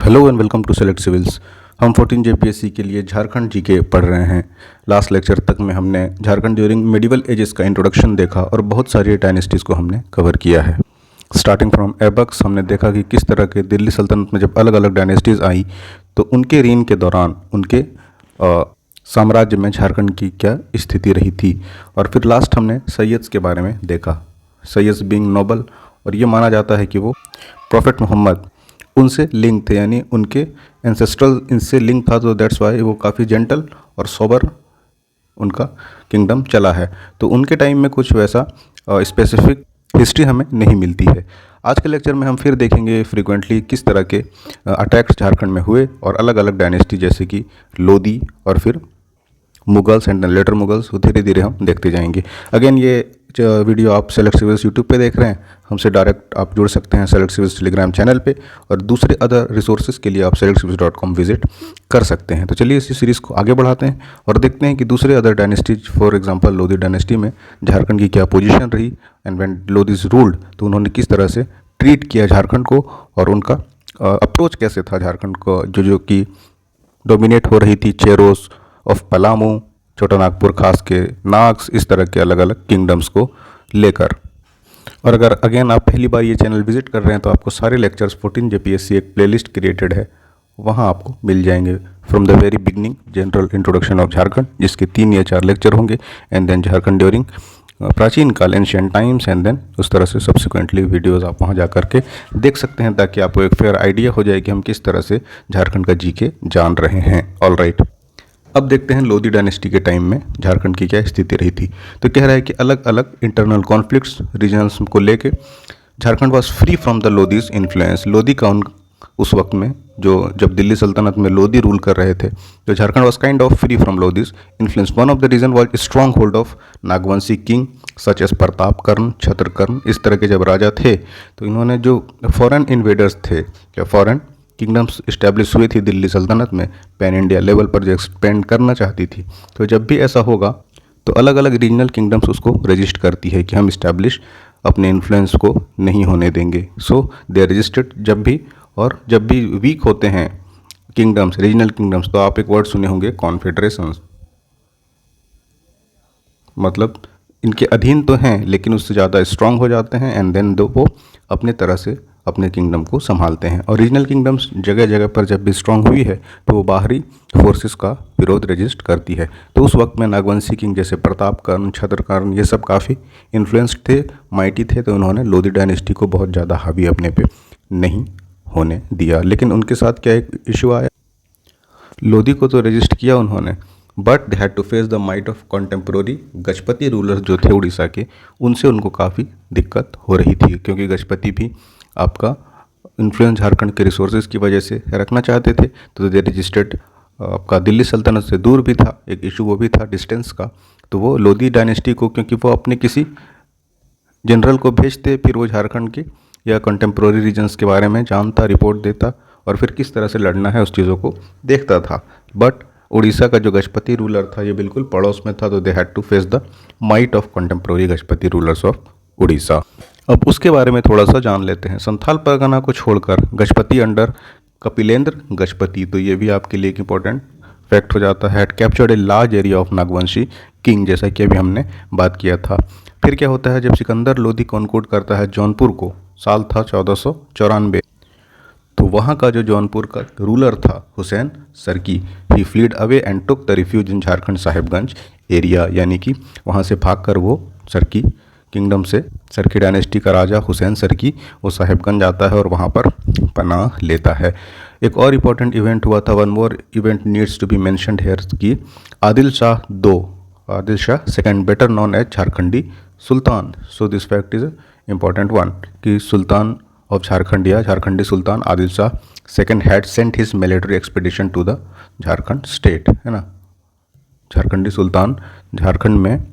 Hello and welcome to select civils. हम 14 JPSC के लिए झारखंड जीके पढ़ रहे हैं। लास्ट लेक्चर तक में हमने झारखंड ड्यूरिंग मिडिवल एजेस का इंट्रोडक्शन देखा और बहुत सारी डायनेस्टीज़ को हमने कवर किया है। स्टार्टिंग फ्रॉम ऐबक्स हमने देखा कि किस तरह के दिल्ली सल्तनत में जब अलग अलग डायनेस्टीज़ आई तो उनके रीन के दौरान उनके साम्राज्य में झारखंड की क्या स्थिति रही थी। और फिर लास्ट हमने सैयद्स के बारे में देखा। सैयद्स बीइंग नोबल, और ये माना जाता है कि वो प्रॉफेट मोहम्मद उनसे लिंक थे, यानी उनके एंसेस्ट्रल इनसे लिंक था, तो दैट्स वाई वो काफ़ी जेंटल और सोबर उनका किंगडम चला है। तो उनके टाइम में कुछ वैसा स्पेसिफिक हिस्ट्री हमें नहीं मिलती है। आज के लेक्चर में हम फिर देखेंगे फ्रीक्वेंटली किस तरह के अटैक्स झारखंड में हुए और अलग अलग डायनेस्टी जैसे कि लोदी और फिर मुगल्स एंड लेटर मुगल्स धीरे धीरे हम देखते जाएंगे। अगेन ये वीडियो आप सेलेक्ट सिविल्स यूट्यूब पे देख रहे हैं, हमसे डायरेक्ट आप जुड़ सकते हैं सेलेक्ट सिविल्स टेलीग्राम चैनल पे, और दूसरे अदर रिसोर्सेज के लिए आप selectcivills.com विजिट कर सकते हैं। तो चलिए इसी सीरीज़ को आगे बढ़ाते हैं और देखते हैं कि दूसरे other dynasties, for example Lodhi dynasty में झारखंड की क्या पोजीशन रही, एंड व्हेन लोधीज रूल्ड तो उन्होंने किस तरह से ट्रीट किया झारखंड को, और उनका अप्रोच कैसे था झारखंड को जो कि डोमिनेट हो रही थी चेरोस ऑफ पलामू, छोटा नागपुर, खास के नाग्स, इस तरह के अलग अलग किंगडम्स को लेकर। और अगर अगेन आप पहली बार ये चैनल विजिट कर रहे हैं तो आपको सारे लेक्चर्स 14 जेपीएससी एक प्लेलिस्ट क्रिएटेड है, वहाँ आपको मिल जाएंगे from the very beginning general introduction of Jharkhand, जिसके 3 या 4 लेक्चर होंगे, एंड देन झारखंड ड्यूरिंग प्राचीन काल एंशियंट टाइम्स, एंड देन उस तरह से सब्सिक्वेंटली वीडियोस आप वहाँ जा करके देख सकते हैं, ताकि आपको एक फेयर आइडिया हो जाए कि हम किस तरह से झारखंड का जीके जान रहे हैं। ऑल राइट, अब देखते हैं लोधी डायनेस्टी के टाइम में झारखंड की क्या स्थिति रही थी। तो कह रहा है कि अलग अलग इंटरनल कॉन्फ्लिक्ट्स रीजनल्स को लेके Jharkhand was free from the Lodhi's influence. Lodhi का उस वक्त में जब दिल्ली सल्तनत में लोधी रूल कर रहे थे, तो Jharkhand was kind of free from Lodhis influence. One of the reason was strong hold of Nagvanshi king such as Pratap Karna, Chhatrakarna, इस तरह के जब राजा थे तो इन्होंने जो फॉरेन इन्वेडर्स थे या फॉरेन किंगडम्स इस्टेब्लिश हुई थी दिल्ली सल्तनत में, पैन इंडिया लेवल पर जो एक्सपेंड करना चाहती थी, तो जब भी ऐसा होगा तो अलग अलग रीजनल किंगडम्स उसको रजिस्ट करती है कि हम इस्टेब्लिश अपने इन्फ्लुएंस को नहीं होने देंगे। सो दे रजिस्टर्ड जब भी, और जब भी वीक होते हैं किंगडम्स, रीजनल किंगडम्स, तो आप एक वर्ड सुने होंगे कॉन्फेडरेशंस, मतलब इनके अधीन तो हैं लेकिन उससे ज़्यादा स्ट्रांग हो जाते हैं, एंड देन वो अपने तरह से अपने किंगडम को संभालते हैं। और रीजनल किंगडम्स जगह जगह पर जब भी स्ट्रांग हुई है तो वो बाहरी फोर्सेस का विरोध रजिस्ट करती है। तो उस वक्त में नागवंशी किंग जैसे प्रताप कर्ण, छत्रकर्ण, ये सब काफ़ी इन्फ्लुएंस्ड थे, माइटी थे, तो उन्होंने लोधी डायनेस्टी को बहुत ज़्यादा हावी अपने पे नहीं होने दिया। लेकिन उनके साथ क्या एक इशू आया, लोधी को तो रजिस्ट किया उन्होंने, but they had to face the might of contemporary Gajapati rulers जो थे उड़ीसा के, उनसे उनको काफ़ी दिक्कत हो रही थी, क्योंकि गजपति भी आपका इन्फ्लुएंस झारखंड के रिसोर्सेज की वजह से रखना चाहते थे। तो दे रजिस्टर्ड, आपका दिल्ली सल्तनत से दूर भी था, एक इशू वो भी था डिस्टेंस का। तो वो लोधी डायनेस्टी को, क्योंकि वो अपने किसी जनरल को भेजते, फिर वो झारखंड के या कंटेम्प्रोरी रीजन्स के बारे में जानता, रिपोर्ट देता, और फिर किस तरह से लड़ना है उस चीज़ों को देखता था। बट उड़ीसा का जो गजपति रूलर था ये बिल्कुल पड़ोस में था, तो they had to face the might of contemporary Gajapati rulers of Orissa. अब उसके बारे में थोड़ा सा जान लेते हैं। संथाल परगना को छोड़कर गजपति अंडर कपिलेंद्र गजपति, तो ये भी आपके लिए एक इंपॉर्टेंट फैक्ट हो जाता है, had captured a large area of Nagvanshi king, जैसा कि अभी हमने बात किया था। फिर क्या होता है, जब सिकंदर लोधी कॉन्क्रूड करता है जौनपुर को, साल था 1494, तो वहाँ का जो जौनपुर का रूलर था Hussain Sharqi, he fled away and took the refuge in Jharkhand Sahibganj area, यानी कि वहाँ से भागकर वो सरकी किंगडम से, सरकी डायनेस्टी का राजा हुसैन सरकी, वो साहिबगंज आता है और वहाँ पर पनाह लेता है। एक और इम्पॉर्टेंट इवेंट हुआ था, one more event needs to be mentioned here, कि Adil Shah second, better known as Jharkhandi sultan. So this fact is important one, कि सुल्तान ऑफ झारखंड या Jharkhandi sultan Adil Shah second had sent his military expedition to the Jharkhand state, है ना। झारखंडी सुल्तान झारखंड में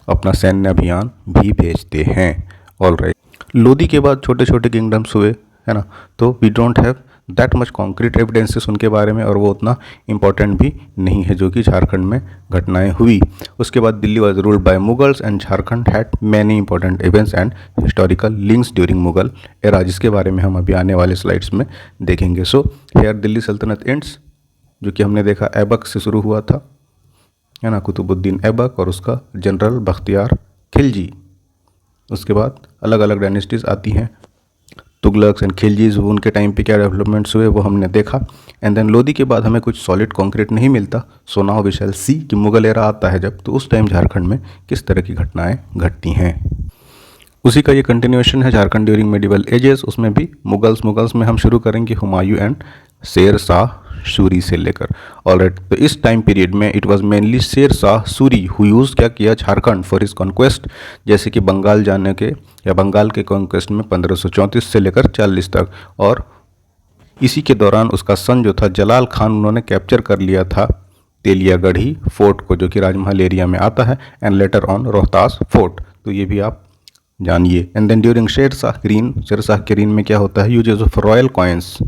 अपना सैन्य अभियान भी भेजते हैं। ऑल राइट, लोधी के बाद छोटे छोटे किंगडम्स हुए, है ना। तो we don't have that much concrete evidences उनके बारे में, और वो उतना इम्पॉर्टेंट भी नहीं है जो कि झारखंड में घटनाएं हुई। उसके बाद Delhi was ruled by Mughals and Jharkhand had many important events and historical links during Mughal era, जिसके बारे में हम अभी आने वाले स्लाइड्स में देखेंगे। सो हेयर दिल्ली सल्तनत एंड्स, जो कि हमने देखा ऐबक से शुरू हुआ था, है ना, कुतुबुद्दीन ऐबक और उसका जनरल बख्तियार खिलजी। उसके बाद अलग अलग डायनेस्टीज़ आती हैं, तुगलक्स एंड खिलजीज, उनके टाइम पे क्या डेवलपमेंट्स हुए वो हमने देखा। एंड देन लोधी के बाद हमें कुछ सॉलिड कॉन्क्रीट नहीं मिलता, सो नाउ वी शैल सी कि मुगल एरा आता है जब, तो उस टाइम झारखंड में किस तरह की घटनाएं घटती हैं। उसी का ये कंटिन्यूएशन है झारखंड ड्यूरिंग मेडिवल एजेस। उसमें भी मुगल्स में हम शुरू करेंगे हुमायूं एंड शेर शाह सूरी से लेकर। ऑलराइट, तो इस टाइम पीरियड में it was mainly Sher Shah Suri who use क्या किया झारखंड फॉर हिज कॉन्क्वेस्ट, जैसे कि बंगाल जाने के या बंगाल के कॉन्क्वेस्ट में 1534 से लेकर 40 तक, और इसी के दौरान उसका सन जो था जलाल खान, उन्होंने कैप्चर कर लिया था तेलियागढ़ी फोर्ट को, जो कि राजमहल एरिया में आता है, and later on Rohtas fort, तो ये भी आप जानिए। And then during Sher Shah green में क्या होता है, यूजेस ऑफ रॉयल कॉइन्स,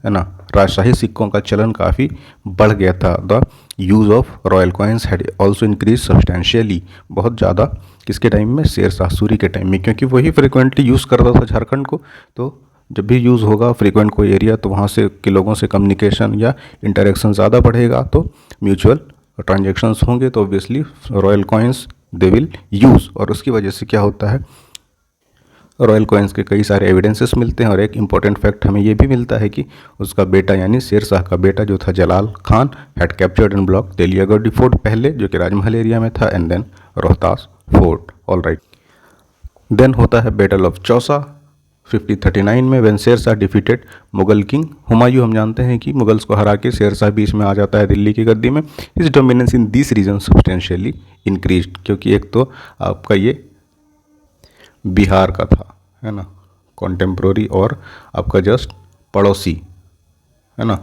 है ना, राजशाही सिक्कों का चलन काफ़ी बढ़ गया था। The use of royal coins had also increase substantially, बहुत ज़्यादा किसके टाइम में, शेर शाह सूरी के टाइम में, क्योंकि वही फ्रिक्वेंटली यूज़ करता था झारखंड को। तो जब भी यूज़ होगा फ्रीक्वेंट कोई एरिया, तो वहाँ से के लोगों से कम्युनिकेशन या इंटरेक्शन ज़्यादा बढ़ेगा, तो म्यूचुअल ट्रांजेक्शन्स होंगे, तो obviously royal coins they will use. और उसकी वजह से क्या होता है, रॉयल कॉइन्स के कई सारे एविडेंसेस मिलते हैं, और एक इंपॉर्टेंट फैक्ट हमें ये भी मिलता है कि उसका बेटा यानी शेर शाह का बेटा जो था Jalal Khan had captured and block Teliagarh fort पहले, जो कि राजमहल एरिया में था, and then Rohtas fort. All right, then होता है बैटल ऑफ चौसा 5039 में, when Sher Shah defeated Mughal king Humayun. हम जानते हैं कि मुगल्स को हरा के शेर शाह बीच में आ जाता है दिल्ली की गद्दी में। इस dominance in this region substantially increased, क्योंकि एक तो आपका ये बिहार का था, है ना, कॉन्टेम्प्रोरी, और आपका जस्ट पड़ोसी, है ना,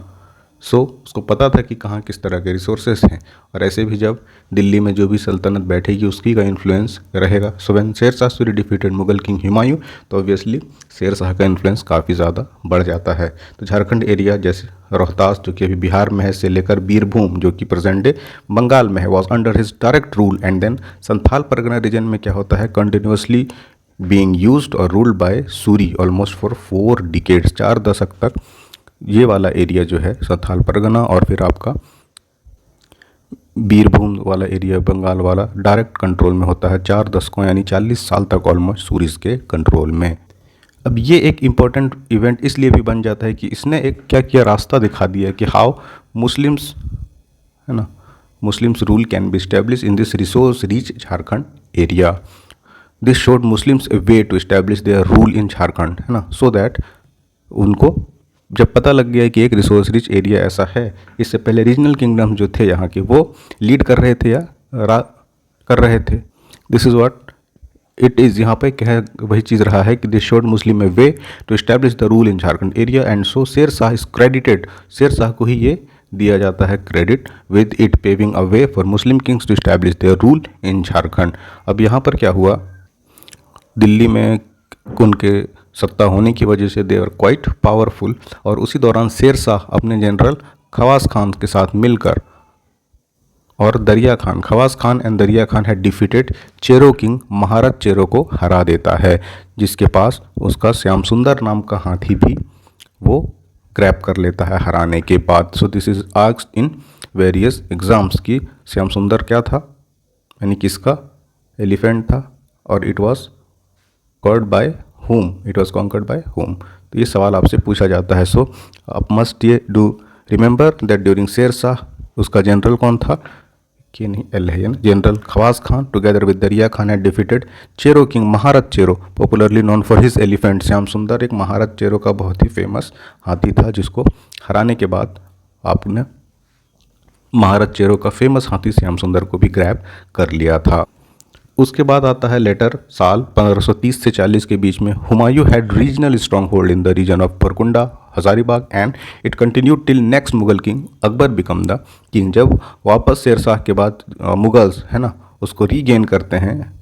सो उसको पता था कि कहाँ किस तरह के रिसोर्सेस हैं, और ऐसे भी जब दिल्ली में जो भी सल्तनत बैठेगी उसकी का इन्फ्लुएंस रहेगा। So when Sher Shah Suri defeated Mughal king Humayun, तो ऑब्वियसली शेर शाह का इन्फ्लुएंस काफ़ी ज़्यादा बढ़ जाता है। तो झारखंड एरिया जैसे रोहतास जो कि अभी बिहार में है से लेकर बीरभूम जो कि प्रेजेंट डे बंगाल में है, was under his direct rule. And then Santhal Pargana region में क्या होता है, कंटिन्यूसली बीइंग यूज्ड और ruled by Suri almost for 4 decades, 4 दशक तक ये वाला एरिया जो है संथाल परगना, और फिर आपका बीरभूम वाला एरिया बंगाल वाला डायरेक्ट कंट्रोल में होता है 4 दशकों यानी 40 साल तक ऑलमोस्ट सूरीज के कंट्रोल में। अब ये एक इम्पॉर्टेंट इवेंट इसलिए भी बन जाता है कि इसने एक क्या किया, रास्ता दिखा दिया कि हाउ मुस्लिम्स, है ना, Muslims rule can be establish in this resource rich Jharkhand area. This showed Muslims a way to establish their rule in Jharkhand, है ना, सो दैट उनको जब पता लग गया कि एक रिसोर्स रिच एरिया ऐसा है, इससे पहले रीजनल किंगडम जो थे यहाँ के वो लीड कर रहे थे या कर रहे थे। This is what it is, यहाँ पे क्या वही चीज़ रहा है कि this showed Muslim a way to establish the rule in Jharkhand area, and so Sher Shah is credited, Sher Shah को ही ये दिया जाता है credit, with it paving a way for Muslim kings to establish their rule in Jharkhand. अब यहाँ पर क्या हुआ, दिल्ली में उनके सत्ता होने की वजह से दे वर क्वाइट पावरफुल, और उसी दौरान शेर शाह अपने जनरल खवास खान के साथ मिलकर और दरिया खान, खवास खान एंड दरिया Khan had defeated Chero king, Maharat Chero को हरा देता है, जिसके पास उसका श्याम सुंदर नाम का हाथी भी वो ग्रैब कर लेता है हराने के बाद। So this is asked in various exams कि श्याम सुंदर क्या था, यानी किसका एलिफेंट था, और it was conquered by whom, it was conquered by whom, तो ये सवाल आपसे पूछा जाता है। सो आप मस्ट ये do remember that during Sher Shah उसका जनरल कौन था, कि नहीं एल है ना, general Khawas Khan together with Dariya Khan had defeated Chero king Maharat Chero, popularly known for his elephant. Shyam Sundar एक महारत चेरो का बहुत ही फेमस हाथी था, जिसको हराने के बाद आपने महारत चेरो का फेमस हाथी श्याम सुंदर को भी ग्रैब कर लिया था। उसके बाद आता है लेटर साल 1530 से 40 के बीच में, Humayun had regional strong hold in the region of Parkunda Hazaribagh, and it continued till next Mughal king Akbar become the king. जब वापस शेर शाह के बाद मुगल्स, है ना, उसको रीगेन करते हैं,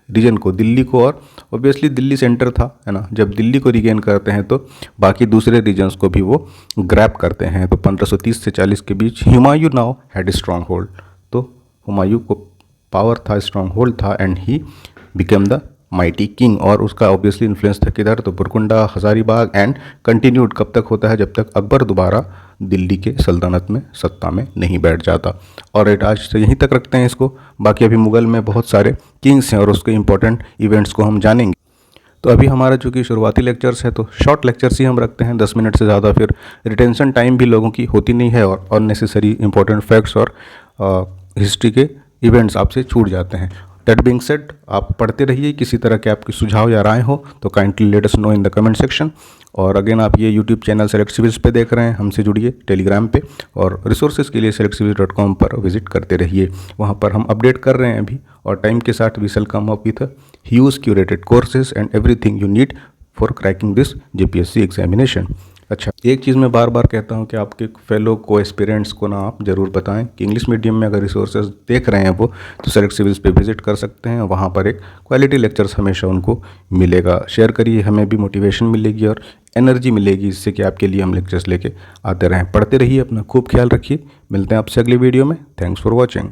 रीजन को, दिल्ली को, और ऑब्वियसली दिल्ली सेंटर था, है ना। जब दिल्ली को रिगेन करते हैं तो बाकी दूसरे रीजन्स को भी वो ग्रैब करते हैं। तो 1530 से 40 के बीच Humayun now had strong hold, तो हुमायूं को पावर था, स्ट्रॉन्ग होल्ड था, and he became the mighty king. और उसका ऑब्वियसली इन्फ्लुएंस था किधर, तो बुरकुंडा, हजारीबाग, एंड कंटिन्यूड कब तक होता है, जब तक अकबर दोबारा दिल्ली के सल्तनत में सत्ता में नहीं बैठ जाता। और आज से यहीं तक रखते हैं इसको, बाकी अभी मुग़ल में बहुत सारे किंग्स हैं और उसके इंपॉर्टेंट इवेंट्स को हम जानेंगे। तो अभी हमारा चूँकि शुरुआती लेक्चर्स है तो शॉर्ट लेक्चर्स ही हम रखते हैं, 10 मिनट से ज़्यादा, फिर रिटेंशन टाइम भी लोगों की होती नहीं है और अननेसेसरी इंपॉर्टेंट फैक्ट्स और हिस्ट्री के इवेंट्स आपसे छूट जाते हैं। दैट बीइंग सेड, आप पढ़ते रहिए, किसी तरह के आपके सुझाव या राय हो तो kindly let us know in the comment section. और अगेन आप ये यूट्यूब चैनल सेलेक्ट सिविल्स पे देख रहे हैं, हमसे जुड़िए टेलीग्राम पे, और रिसोर्सेज के लिए selectcivils.com पर विजिट करते रहिए, वहाँ पर हम अपडेट कर रहे हैं अभी। और टाइम के साथ we shall come up with huge curated courses and everything you need for cracking this JPSC examination. अच्छा, एक चीज़ मैं बार बार कहता हूँ कि आपके फेलो को एस्पिरेंट्स को ना आप ज़रूर बताएं कि इंग्लिश मीडियम में अगर रिसोर्सेज देख रहे हैं वो, तो सेलेक्ट सिविल्स पे विजिट कर सकते हैं, वहाँ पर एक क्वालिटी लेक्चर्स हमेशा उनको मिलेगा। शेयर करिए, हमें भी मोटिवेशन मिलेगी और एनर्जी मिलेगी इससे कि आपके लिए हम लेक्चर्स लेके आते रहें। पढ़ते रहिए, अपना खूब ख्याल रखिए, मिलते हैं आपसे अगली वीडियो में। Thanks for watching.